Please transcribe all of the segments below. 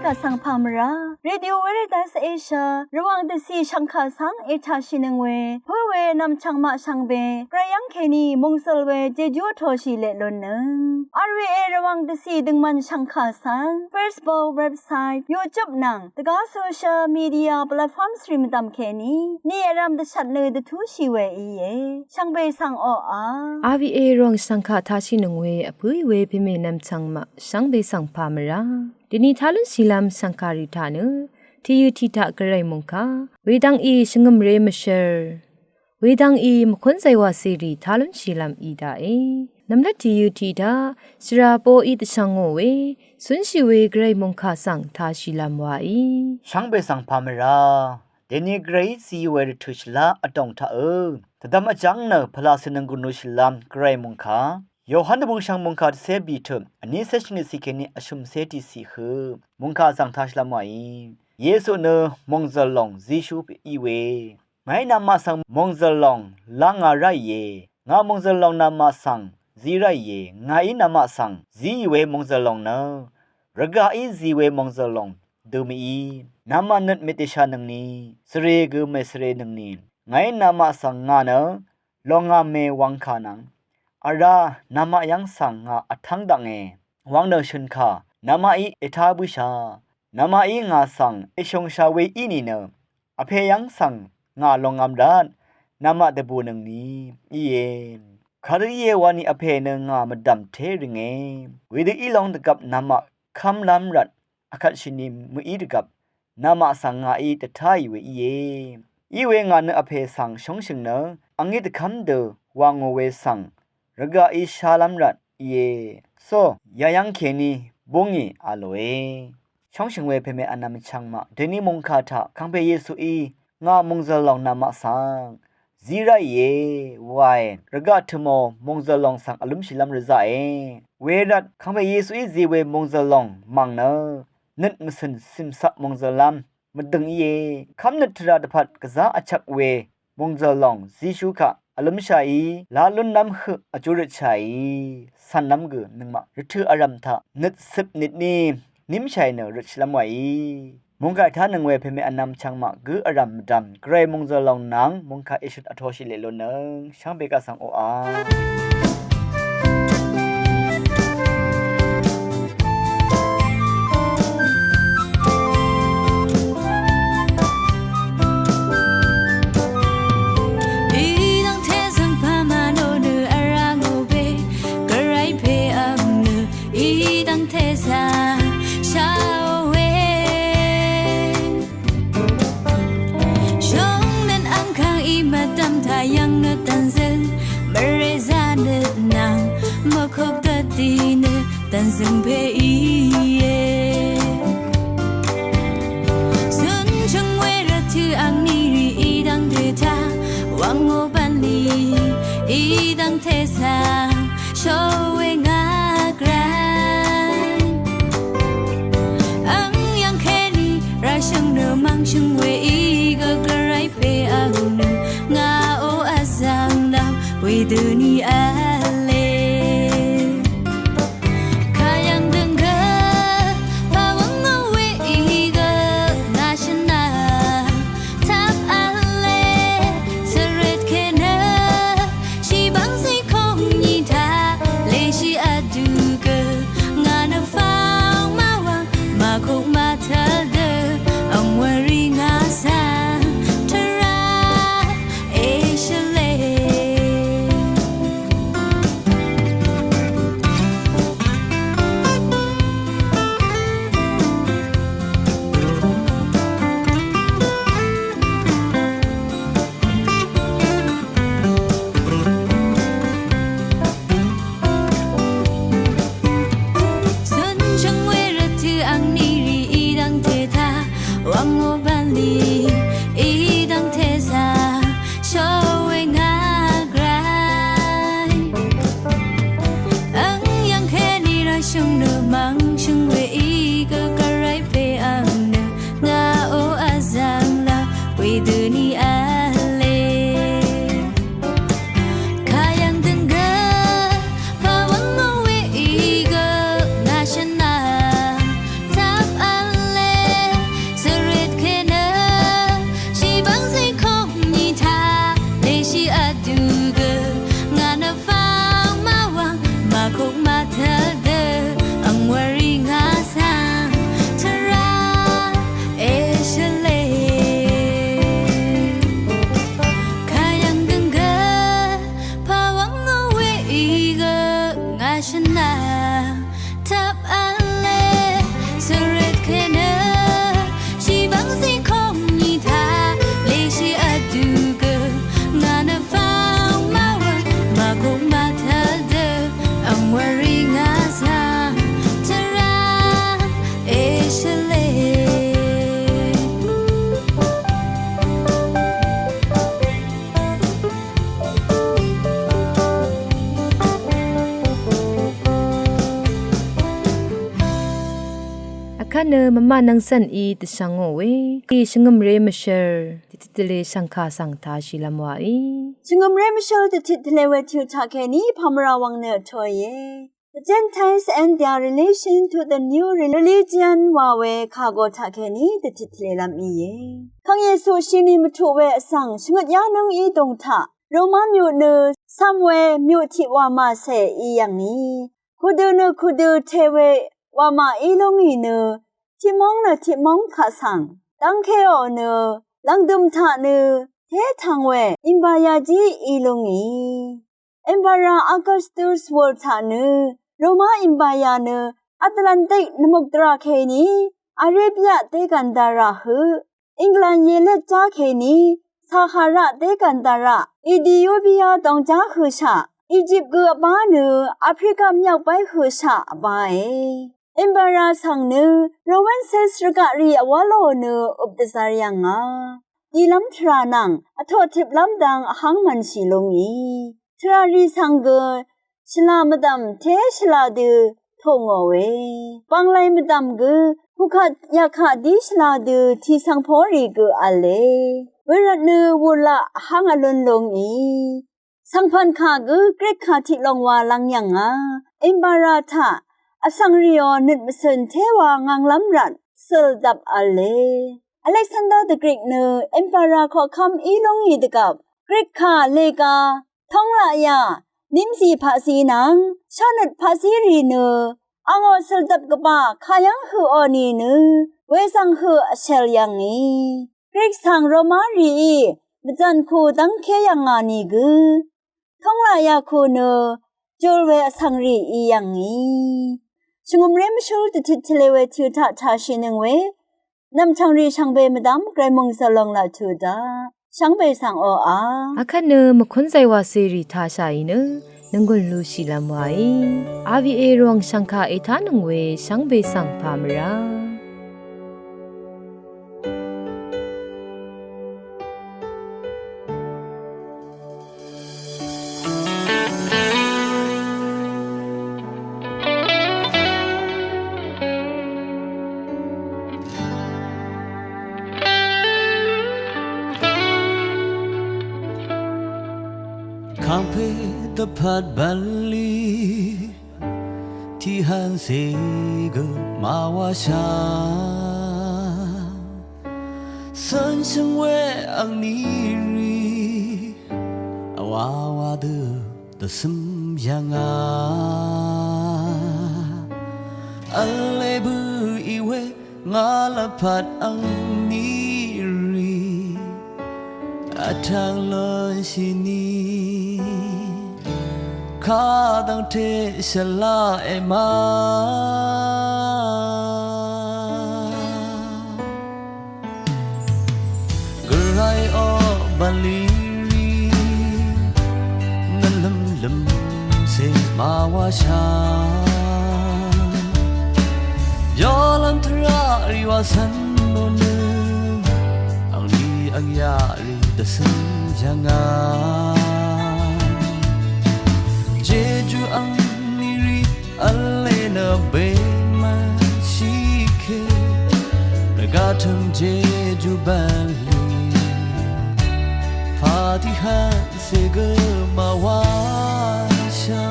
กะสังพามราเรดิโอเวเรตัสเอเชียระวังเดซีชังคาสังเอชาชินึงเวเพื่อเวนำชังมาชังเบกระยังเคนีมงสลเวเจจูโทชิเลลนนึงอาร์วีเอระวังเดซีดึงมันชังคาสัง Facebook เว็บไซต์ YouTube นังตะกาโซเชียลมีเดียแพลตฟอร์มสตรีมตามเคนีนี่รำเดชัดเลยเดทูชีเวอีเยชังเบสังอRVA รองสังฆทาชินงเวอภุยเวพิเมนำชังมาสังเบสังพามราดินีทาลุนศิลามสังการิธานุที่ยุติตะกระไรมงคาเวดังอีชงมเรมเชอร์เวดังอีมคนใจวาสิริทาลุนศิลามอีดาเอนำละที่ยุติตาสราโปอีตชังโงเวสุนชิเวกระไรมงคาสังทาศิลามวาอีสังเบสังพามราเดนีกรีซีเวรทุชลาอตองทาตดามจังเนพลาสนังกุนุชลามกระไรมงคาโยฮันบุงชังมุงคาเซบีเทมอันนี้เซชนิสิเกนีอชุมเซติสิฮือมุงคาสังทัชลามวยเยซูเนมงซาลองซิชูปอีเวไม่นามาสังมงซาลองลางาไรเยงามงซาลองนามาสังซีไรเยงาอินามาสังซีเวมงซาลองเนรกาอิซีเวมงซาลองดูมีนามานัดเมติชานังนี้สเรกเมสเรนังนี้ไงนามาสังงาเนลองาเมวังคานังอารานามายังสังงาอัทังดังวังเนชนคานามาอีเอทาบุชานามาอีงาสังเอชงชาเวอีนีเนอเพยังสังงาลงอัมดานนามาเดบูนังนี้อีเอ็นคาริเยวานีอเพเนงามดัมเทริงวิดอีลองตกับนามาคำลำรัดอาคัดชินิมมืออีดกับนามาสังงาอีตทายเวอีเอีเวงานเนอเพสังชงชิงเนอังอีตคำเดวางเวสังรกาอิชาลัมรัดเยโซยายังเคนีบงอีอาโลเอช่องชิงเวเพเมอนามิชังมาเดนีมงคาทาคังเปเยซูอีงามงซาลองนามาสังซีไรเยวายรกาทโมมงซาลองสังอลุมชิลัมรซาเวรัดคังเปเยซูอีซีเวมงซาลองมังเนนึดมสินซิมซับมงซาลัมมดึงเยคำนึดทราดพัดกะซาอชักเวมงซาลองซีชูคะอารมณ์ชัยลาลุนน้ำคืออจุรชัยสันน้ำกือนึงมาฤทธิ์อารมณ์ทะนึดสิบนิดนี้นิมชัยเนรชลามวยมงกายท่านึงเวเพเมอนำช่างมากืออารมณ์ดำเกรมงจะลองนังมงคาอิชุดอโทชิเลโลนึงช่างเบกาสังโออา但是陪伊耶，顺承为了去爱你，一当对他往我办理，一当贴上手为阿格兰，昂扬开你，让生的忙成为一个个来陪阿努，阿欧阿桑达为的你爱。คันเนมมานังสันอีตชังโอเวอีชงมเรมเชอร์ติตเลสังคาสังทาชิลามวาอีชงมเรมเชอร์ติตเลเวทิวทาเคนีพามราวังเนทอยเย The Gentiles and their relation to the new religion ว่าเวคาโกทาเคนีติตเลลามอีเยคังเยซูชินีมทุเวสังชงดยานังอีตงทาโรมามิวเนซัมเวมิวทิวามาเซอีอย่างนี้คุดูเนคุดูเทเววามาอีลงอีเนที่มองเนที่มองขาสังตั้งเคโอเนลังดุมทาเนเททางเวอิมบายาจีอีลงอีเอ็มบาราอากาสตุสวอร์ทาเนโรมาอิมบายาเนแอตแลนติกนมุกตราเคนีอาราเบียเตกันดาราหือังกฤษเยเลจาเคนีซาฮาราเตกันดาราอิธิโอเปียตองจาหืชาอียิปต์กับบาเนแอฟริกาမြောက်ပိုင်းหืชาบายเอ็มบาราสังเนโรวันเซสรกะรีอวาโลเนอุปตสารียังงาดีลัมทรานังอโททิบลัมดังหังมันชิลงอีทรารีสังเกชลามดัมเทชลาดือทงเอาเวปังไลมดัมกหุคัดยาคาดิชลาดือที่สังพอรีกอะเลเวรเนวุละหังอลุนลงอีสังพันคากเกรกคาที่ลงวาลังยังงาเอ็มบาราทาอสังริโอนิดมสนเทวางางลัมรันเซลดับอเลอเล็กซานเดอร์เดอะเกรกเนเอ็มบาราขอคำอีลงอีดกับเกรกคาเลกาท่องละยานิมสีภาษีนังชาเนตภาษีรีเนอังอเซลดับกบาขายังหืออนีเนเวสังหือเชลยังนีเกรกสังโรมารีมจันคูดังเคยังงานีท่องละยาคูเนจูลเวสังรีอียังนีชงมเรมชูติดทะเลเวทิวทาทาชินึงเวนำชังรีชังเบมดามไกรมงสลงลาทูดาชังเบสังโออาคันเนมคุนไซวาเซรีทาชาอิเนนังกุลลูชิลามวาอีอาวีเอรองชังคาเอทานังเวชังเบสังพามราตะพัดบัลลีที่หันเสกมาวาชาสันช่างเวอังนีรีอวาวาเดตะสมยังอาอัลเลบุอีเวงาลพัดอังนีรีอาทางลอนชินีข้าต้องเทชลาเอมากระไรออบาลีรีนั่นลำเสมาวาชายอลันทราริวาสันโนเนอังลีอังยาริดสันยังาJeju ang niri alena be man shike Nagatam jeju bali Fatihan sega mawasha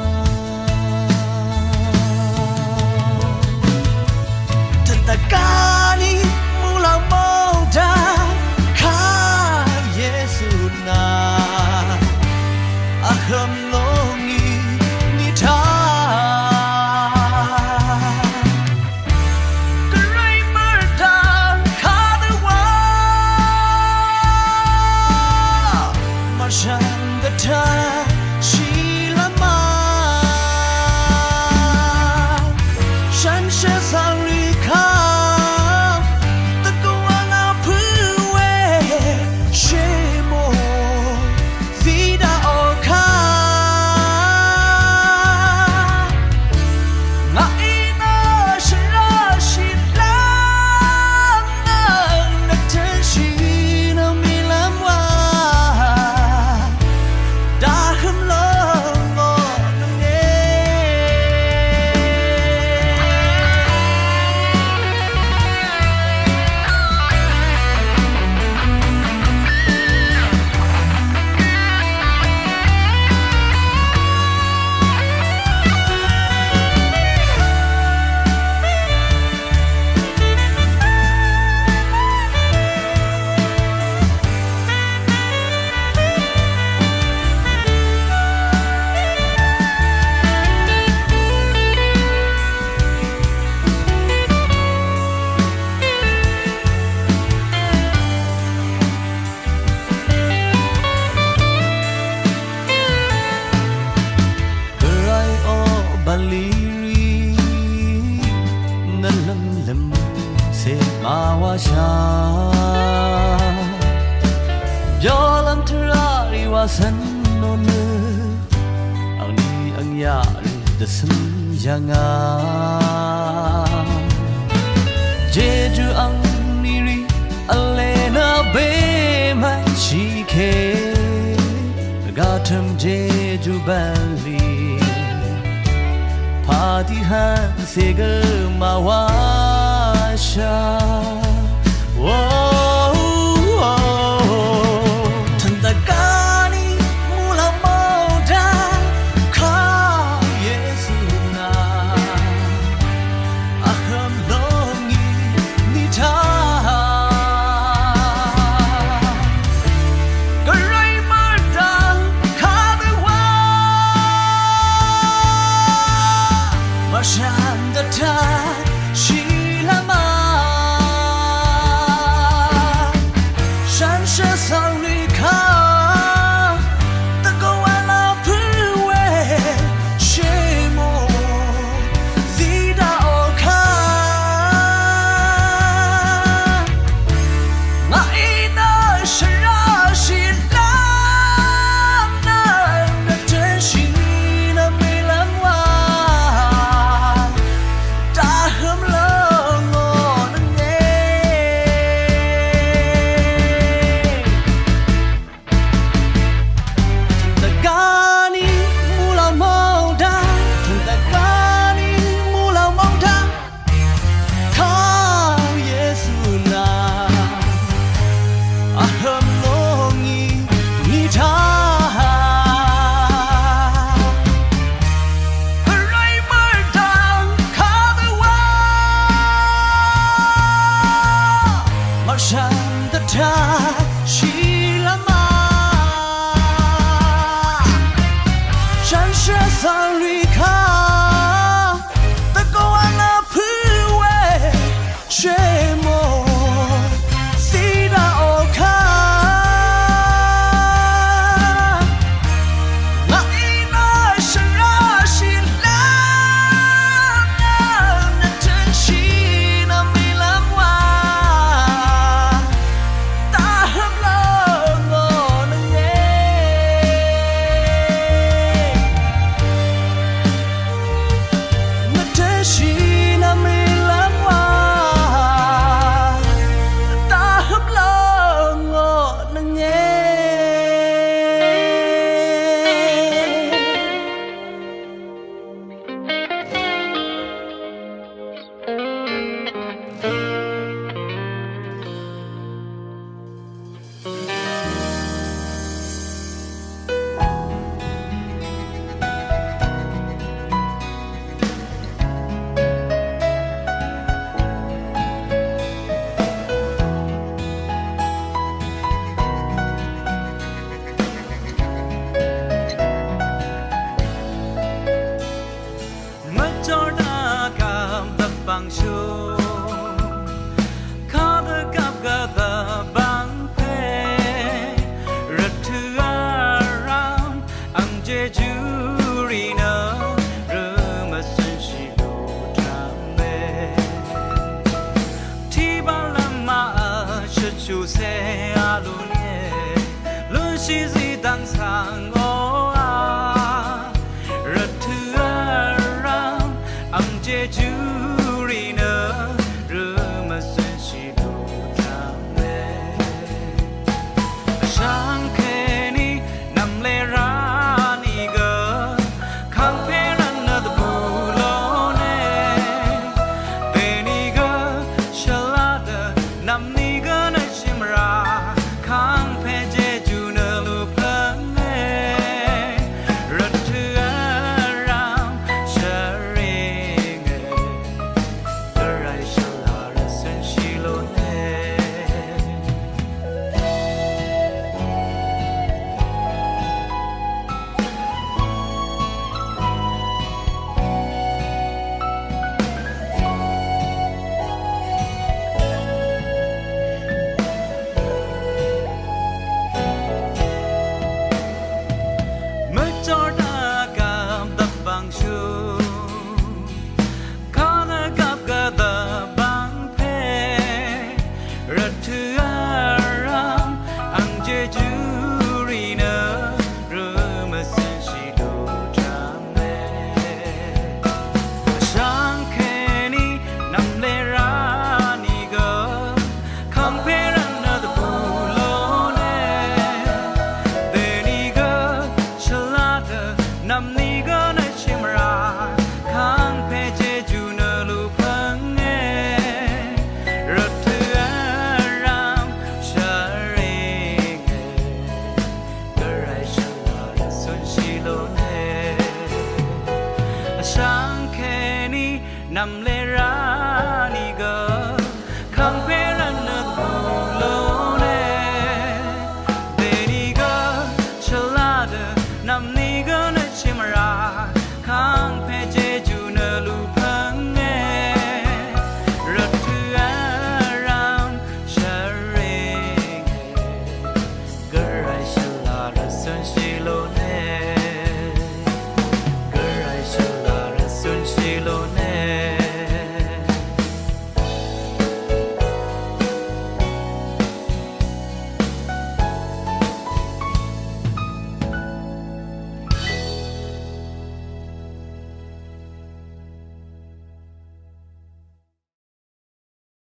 Tatakani mulang mauda Ka Yesu na Aham longiฉันเชื่อสังริคา စေမာဝါရှာပြောလမ်ထရာရီဝါစန်နိုနအန်နီအန်ယာရီဒစန်ယငါဂျေဂျူအန်နီရီအလေနာဘေးမရှိခေဂါထမ်ဂျေဂျူဘန်လီပါတီဟန်စေဂမာဝါရှာဝိုထန်တကာနီမူလာမောဒါခါယေဆုနာအခမ်လုံးငီနီတာဂရိုင်းမာတာခါဒဝါမရှန်ဒတာရှိလာမชูส